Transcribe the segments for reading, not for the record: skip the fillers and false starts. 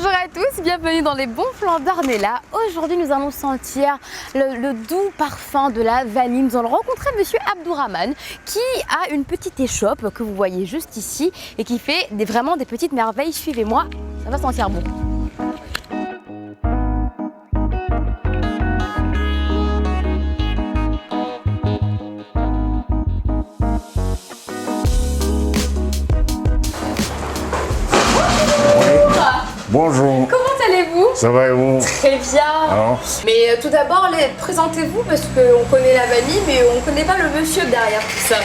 Bonjour à tous, bienvenue dans les bons plans d'Ornella. Aujourd'hui, nous allons sentir le doux parfum de la vanille. Nous allons rencontrer Monsieur Abdourahmane qui a une petite échoppe que vous voyez juste ici et qui fait vraiment des petites merveilles. Suivez-moi, ça va sentir bon. Bonjour. Comment allez-vous? Ça va et vous? Très bien. Alors, Mais tout d'abord, présentez-vous parce qu'on connaît la vanille, mais on ne connaît pas le monsieur derrière tout ça.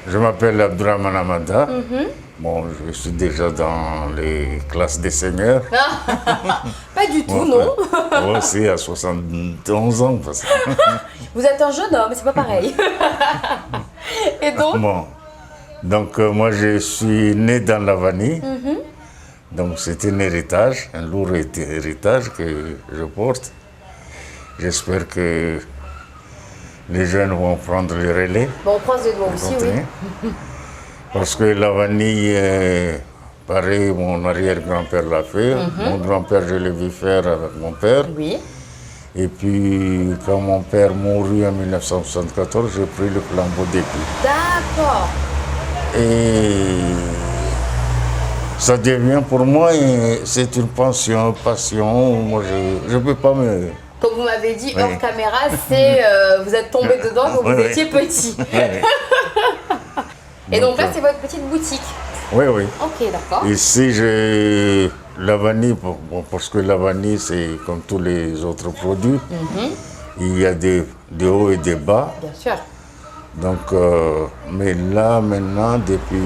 je m'appelle Abdourahmane Amada. Bon, je suis déjà dans les classes des seigneurs. Pas du tout, non. Moi aussi, à 71 ans. Parce que... Vous êtes un jeune homme, c'est pas pareil. Et donc? Bon. Donc, moi, je suis né dans la vanille. Donc, c'est un héritage, un lourd héritage que je porte. J'espère que les jeunes vont prendre le relais. Bon, on croise les doigts aussi, oui. Parce que la vanille, pareil, mon arrière-grand-père l'a fait. Mon grand-père, je l'ai vu faire avec mon père. Oui. Et puis, quand mon père mourut en 1974, j'ai pris le flambeau d'épi. D'accord. Et ça devient pour moi, c'est une passion. Moi, je ne peux pas me... Comme vous m'avez dit hors caméra, c'est vous êtes tombé dedans quand vous étiez petit. Et donc là, c'est votre petite boutique. Oui, oui. Ok, d'accord. Ici, la vanille, parce que la vanille, c'est comme tous les autres produits. Il y a des hauts et des bas. Bien sûr. Donc, mais là, maintenant, depuis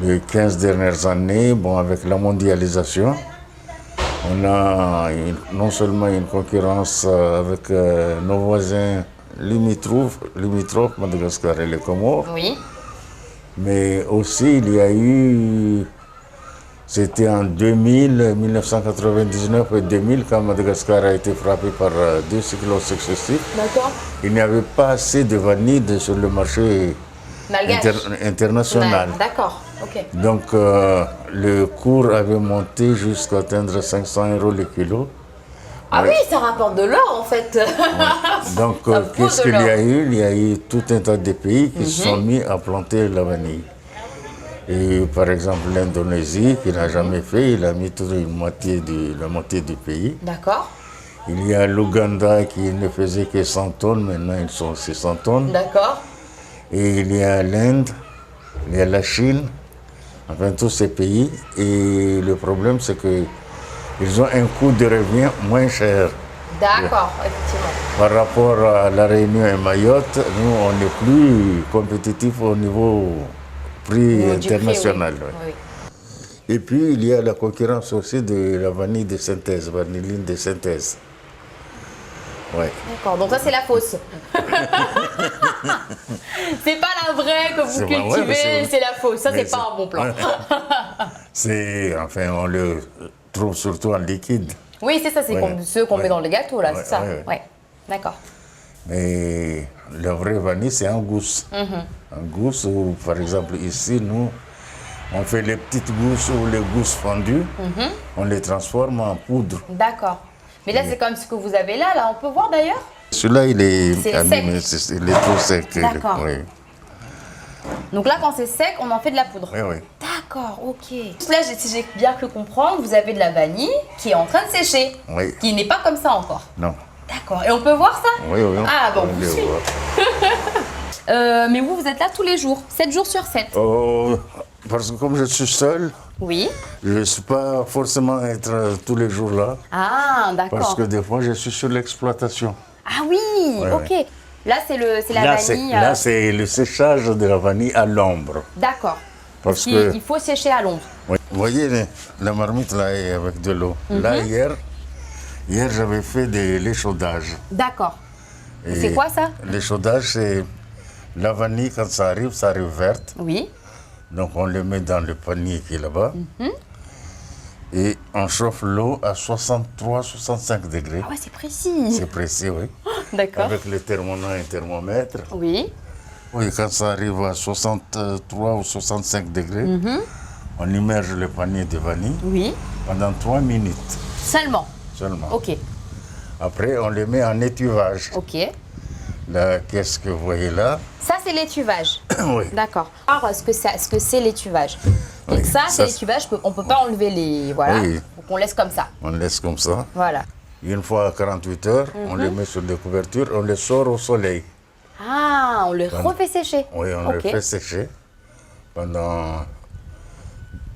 les 15 dernières années, bon, avec la mondialisation, on a non seulement une concurrence avec nos voisins limitrophes, Madagascar et les Comores, Oui. mais aussi il y a eu, c'était en 2000, 1999 et 2000, quand Madagascar a été frappé par deux cyclones successifs. D'accord. Il n'y avait pas assez de vanille sur le marché international. D'accord, ok. Donc le cours avait monté jusqu'à atteindre 500 € le kilo. Ah oui, ça rapporte de l'or en fait. Donc qu'est-ce qu'il y a eu? Il y a eu tout un tas de pays qui se sont mis à planter la vanille. Et par exemple l'Indonésie, qui n'a jamais fait, il a mis toute la moitié du pays. D'accord. Il y a l'Ouganda qui ne faisait que 100 tonnes, maintenant ils sont 600 tonnes. D'accord. Et il y a l'Inde, il y a la Chine, enfin tous ces pays. Et le problème, c'est qu'ils ont un coût de revient moins cher. D'accord, effectivement. Par rapport à la Réunion et Mayotte, nous, on est plus compétitifs au niveau prix international. Prix, oui. Oui. Et puis, il y a la concurrence aussi de la vanille de synthèse, vanilline de synthèse. Ouais. D'accord, donc ça c'est la fausse. C'est pas la vraie que vous cultivez, c'est la fausse. Ça, c'est pas un bon plan. Enfin, on le trouve surtout en liquide. Oui, c'est ça, c'est ceux qu'on met dans les gâteaux, là, c'est ça. Ouais. D'accord. Mais la vraie vanille, c'est en gousse. En gousse, ou par exemple ici, nous, on fait les petites gousses ou les gousses fondues, on les transforme en poudre. D'accord. Mais là, c'est comme ce que vous avez là, on peut voir d'ailleurs. Celui-là, il est animé, il est trop sec. D'accord. Oui. Donc là, quand c'est sec, on en fait de la poudre. Oui, oui. D'accord, ok. Là, si j'ai bien pu comprendre, vous avez de la vanille qui est en train de sécher. Oui. Qui n'est pas comme ça encore. Non. D'accord. Et on peut voir ça? Oui, oui. Ah bon, vous suivez. Mais vous êtes là tous les jours, 7 jours sur 7. Parce que comme je suis seul, oui. Je ne suis pas forcément être tous les jours là. Ah, d'accord. Parce que des fois, je suis sur l'exploitation. Ah oui, ok. Ouais. Là, c'est la vanille. Là, c'est le séchage de la vanille à l'ombre. D'accord. Parce que il faut sécher à l'ombre. Oui. Vous voyez, la marmite là est avec de l'eau. Là, hier j'avais fait de l'échaudage. D'accord. C'est quoi ça? L'échaudage, c'est la vanille, quand ça arrive verte. Oui. Donc, on le met dans le panier qui est là-bas. Et on chauffe l'eau à 63-65 degrés. Ah ouais, c'est précis. C'est précis, oui. D'accord. Avec le thermonom et thermomètre. Oui. Oui, quand ça arrive à 63 ou 65 degrés, On immerge le panier de vanille Oui. pendant 3 minutes Seulement. seulement. Ok. Après, on le met en étuvage. Ok. La caisse que vous voyez là, Ça, c'est l'étuvage. oui. D'accord. Alors, ce que c'est l'étuvage. Donc Oui, ça, c'est ça, l'étuvage. On ne peut pas enlever les... Voilà. Oui. Donc on laisse comme ça. On laisse comme ça. Voilà. Une fois à 48 heures, on le met sur des couvertures, on le sort au soleil. Ah, on le refait sécher. Oui, on le Ok. fait sécher pendant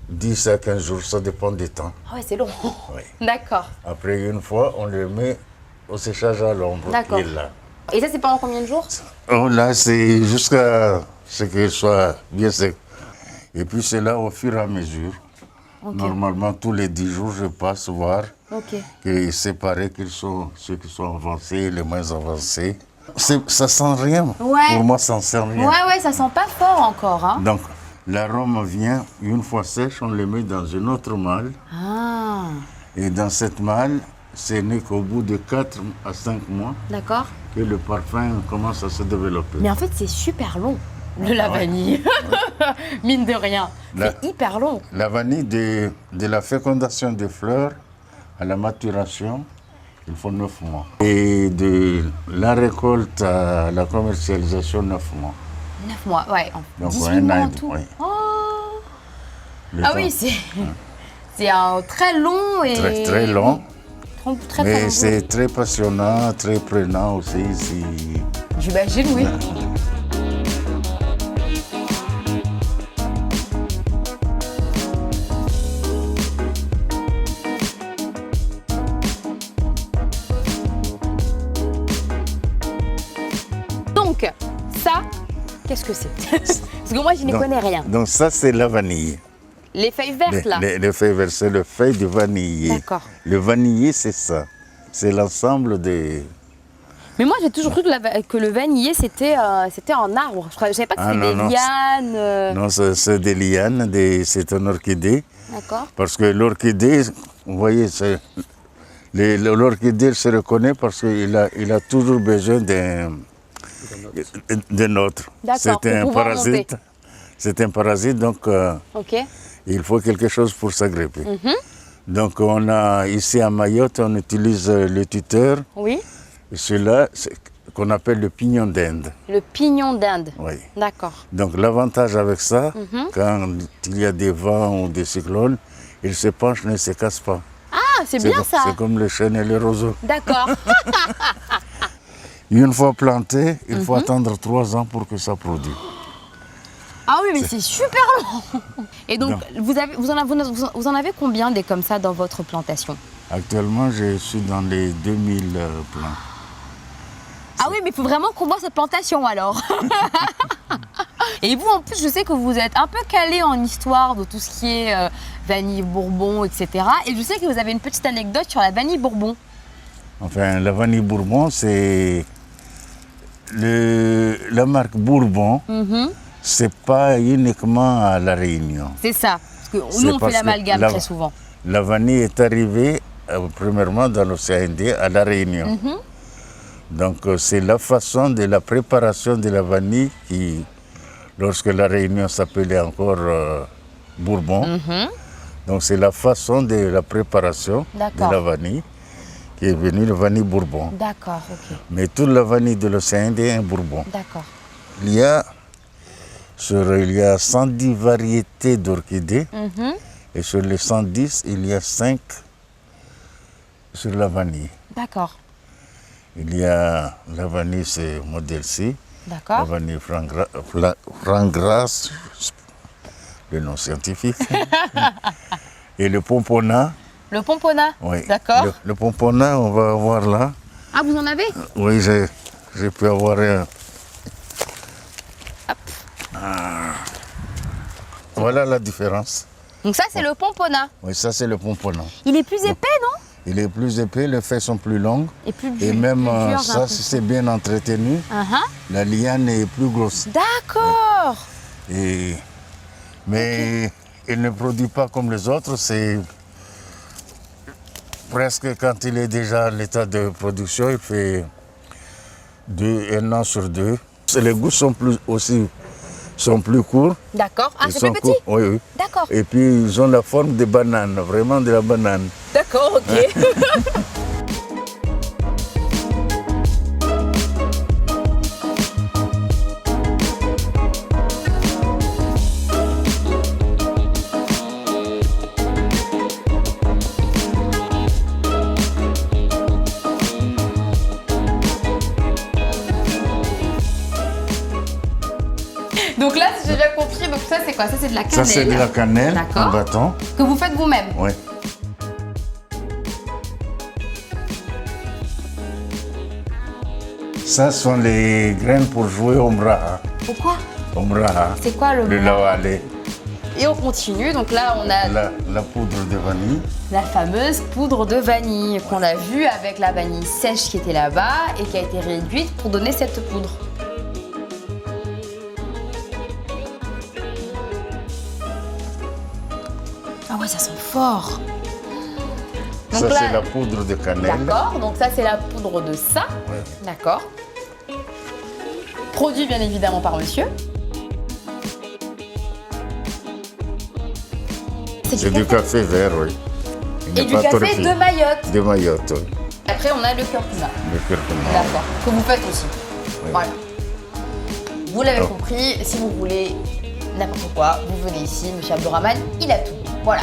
10 à 15 jours, ça dépend du temps. Ah ouais, c'est long. Oui. D'accord. Après, une fois, on le met au séchage à l'ombre. D'accord. qui est là. Et ça, c'est pendant combien de jours? Oh, là, c'est jusqu'à ce qu'il soit bien sec. Et puis, c'est là au fur et à mesure. Ok. Normalement, tous les 10 jours, je passe voir Ok. qu'ils séparés, qu'ils sont ceux qui sont avancés et les moins avancés. Ça sent rien. Ouais. Pour moi, ça ne sent rien. Ouais, ça sent pas fort encore. Hein. Donc, l'arôme vient, une fois sèche, on le met dans une autre malle. Ah, Et dans cette malle, ce n'est qu'au bout de 4 à 5 mois d'accord. que le parfum commence à se développer. Mais en fait, c'est super long, la vanille. Mine de rien. La- C'est hyper long. La vanille, de la fécondation des fleurs à la maturation, il faut 9 mois. Et de la récolte à la commercialisation, 9 mois. 9 mois, ouais. Donc, 18 un mois an en et tout. demi, oui. Oh. Le Ah temps. oui, c'est un très long et... Très, très long. Très Mais long. c'est très passionnant, très prenant aussi ici. J'imagine, oui. Donc, ça, qu'est-ce que c'est? Parce que moi, je n'y Donc- connais rien. Donc ça, c'est la vanille. Les feuilles vertes, là. Les feuilles vertes, c'est le feuille de vanillé. D'accord. Le vanillé, c'est ça. C'est l'ensemble des... Mais moi, j'ai toujours cru que le vanillé, c'était un arbre. Je ne savais pas que Ah, c'était non, des non, lianes. Non, c'est des lianes, c'est une orchidée. D'accord. Parce que l'orchidée, vous voyez, l'orchidée se reconnaît parce qu'il a toujours besoin d'un autre. D'accord, C'est pour un pouvoir parasite. monter. C'est un parasite, donc Ok. il faut quelque chose pour s'agripper. Mhm. Donc on a ici à Mayotte, on utilise le tuteur. Oui. Celui-là, qu'on appelle le pignon d'Inde. Le pignon d'Inde. Oui. D'accord. Donc l'avantage avec ça, Mhm. quand il y a des vents ou des cyclones, il se penche, ne se casse pas. Ah, c'est bien ça. C'est comme le chêne et le roseau. D'accord. Une fois planté, il faut Mhm. attendre 3 ans pour que ça produise. Ah oui, mais c'est super long. Et donc, vous en avez combien des comme ça dans votre plantation? Actuellement, je suis dans les 2000 plants. Ah oui, mais il faut vraiment qu'on voit cette plantation alors. Et vous, en plus, je sais que vous êtes un peu calé en histoire de tout ce qui est vanille bourbon, etc. Et je sais que vous avez une petite anecdote sur la vanille bourbon. Enfin, la vanille Bourbon, c'est la marque Bourbon. Mhm. C'est pas uniquement à La Réunion. C'est ça. Parce que C'est nous, on fait parce que l'amalgame la- très souvent. La vanille est arrivée premièrement dans l'océan Indien, à La Réunion. Mhm. Donc c'est la façon de la préparation de la vanille qui, lorsque La Réunion s'appelait encore Bourbon, Mhm. donc c'est la façon de la préparation de D'accord. la vanille qui est venue le vanille Bourbon. D'accord, ok. Mais toute la vanille de l'océan Indien est Bourbon. D'accord. Il y a 110 variétés d'orchidées. Mhm. Et sur les 110, il y a 5 sur la vanille. D'accord. Il y a la vanille, c'est modèle-ci. La D'accord. vanille Frangras, le nom scientifique. Et le pompona. Le pompona. Oui. D'accord. Le pompona, on va voir là. Ah, vous en avez? Oui, j'ai pu avoir un. Hop. Ah. Voilà la différence. Donc ça, c'est le pompona. Oui, ça c'est le pompona. Il est plus épais, non? Il est plus épais, les feuilles sont plus longues. Et plus Et même plus dur, j'ai ça, si c'est bien entretenu, l'impression. la liane est plus grosse. D'accord. Mais il ne produit pas comme les autres, c'est presque quand il est déjà à l'état de production, il fait 1 an sur 2. Les goûts sont aussi sont plus courts. D'accord. Ah, Ils c'est sont plus petit? courts, oui, oui. D'accord. Et puis ils ont la forme de banane, vraiment de la banane. D'accord, ok. Donc là, si j'ai bien compris, donc ça c'est quoi? Ça c'est de la cannelle. Ça c'est de la cannelle en D'accord. bâton. Que vous faites vous-même. Oui. Ça sont les graines pour jouer au mraha. Pourquoi? Au mraha. C'est quoi le Le mraha? lawale. Et on continue. Donc là, on a La poudre de vanille. la fameuse poudre de vanille qu'on a vue avec la vanille sèche qui était là-bas et qui a été réduite pour donner cette poudre. Ah ouais, ça sent fort. Donc Ça là- c'est la poudre de cannelle. D'accord, donc ça c'est la poudre de ça. Ouais. D'accord. Produit bien évidemment par monsieur. C'est du café vert, oui. Il Et n'est du pas café torréfié. de Mayotte. De Mayotte, oui. Après on a le curcuma. Le curcuma. D'accord. Que vous faites aussi. Oui. Voilà. Vous l'avez Oh. compris, si vous voulez n'importe quoi, vous venez ici, monsieur Abdourahmane, il a tout. Voilà.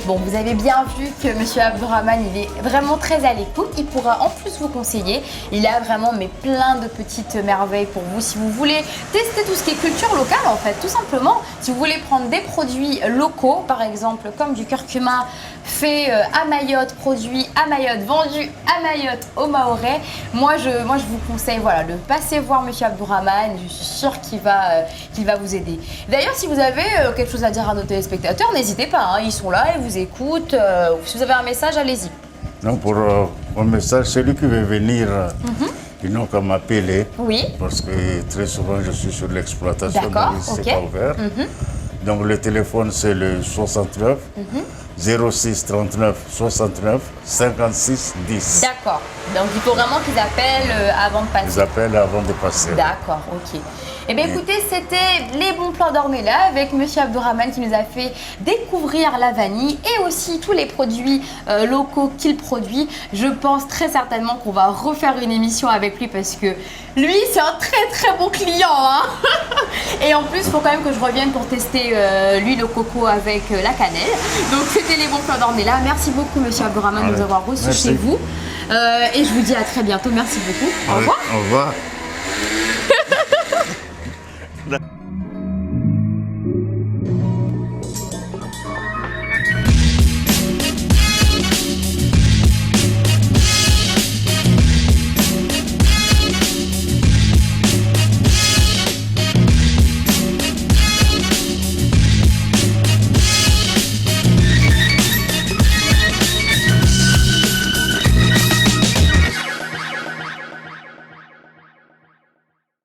Bon, vous avez bien vu que monsieur Abdourahmane, il est vraiment très à l'écoute. Il pourra en plus vous conseiller. Il a vraiment mais plein de petites merveilles pour vous. Si vous voulez tester tout ce qui est culture locale, en fait, tout simplement. Si vous voulez prendre des produits locaux, par exemple, comme du curcuma fait à Mayotte, produit à Mayotte, vendu à Mayotte au Mahorais, moi je vous conseille voilà, de passer voir monsieur Abdourahmane. Je suis sûre qu'il va vous aider. D'ailleurs, si vous avez quelque chose à dire à nos téléspectateurs, n'hésitez pas, hein, ils sont là, ils vous écoutent. Si vous avez un message, allez-y. Donc pour un message, celui qui veut venir, ils n'ont qu'à m'appeler. Oui. Parce que très souvent je suis sur l'exploitation, D'accord, mais c'est ok. pas ouvert. Donc le téléphone c'est le 69 06 39 69 56 10. D'accord. Donc il faut vraiment qu'ils appellent avant de passer. Ils appellent avant de passer. D'accord, ok. Eh bien écoutez, c'était les bons plans d'Ornella avec monsieur Abdourahmane qui nous a fait découvrir la vanille et aussi tous les produits locaux qu'il produit. Je pense très certainement qu'on va refaire une émission avec lui parce que lui, c'est un très bon client. Hein. Et en plus, il faut quand même que je revienne pour tester l'huile au coco avec la cannelle. Donc c'était les bons plans d'Ornella. Merci beaucoup monsieur Abdourahmane de nous avoir reçus Merci. chez vous. Et je vous dis à très bientôt. Merci beaucoup. Au revoir. Au revoir.